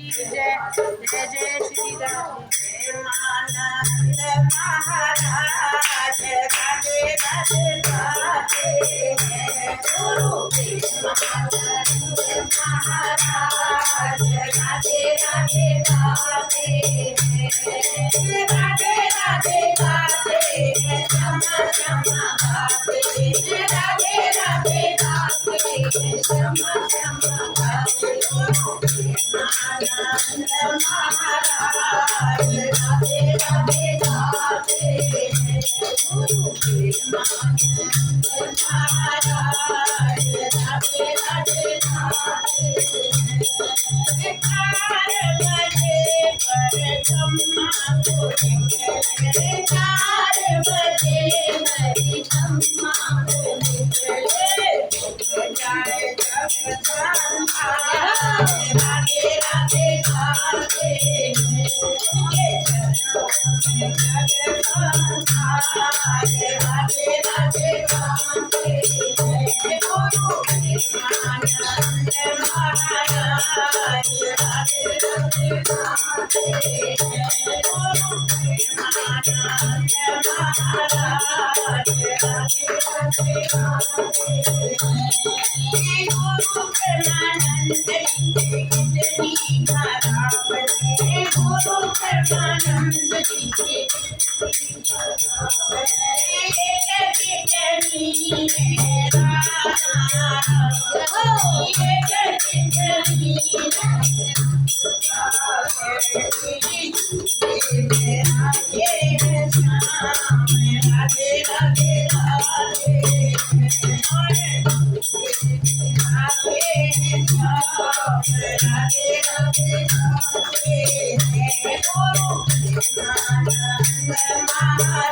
जय जय जय श्री राधे प्रेमानंद महाराज राधे राधे राधे गुरु प्रेमानंद महाराज राधे राधे राधे राधे राधे राधे क्षमा क्षमा राधे राधे राधे राधे क्षमा क्षमा राधे गुरु प्रेमानंद महाराज राधे राधे राधे गुरु प्रेमानंद महाराज राधे राधे राधे 4 बजे पर ब्रह्मा को निकले 4 बजे हरि ब्रह्मा को निकले जाए जग संसार राधे राधे राधे उनके चरणों में जग संसार राधे राधे राधे गुरु प्रेमानंद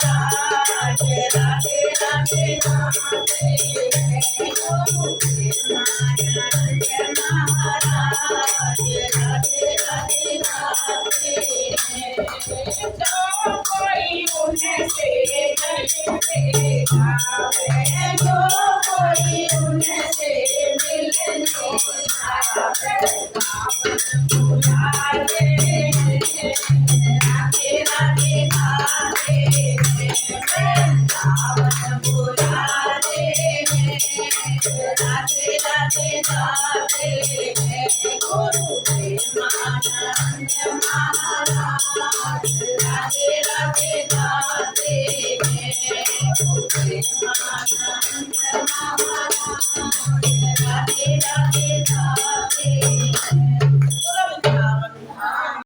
महाराज राधे राधे राधे गुरु प्रेमानंद महाराज राधे राधे राधे गुरु प्रेमानंद कितनी खराब है गुरु प्रेमानंद कितनी गुरु प्रेमानंद महाराज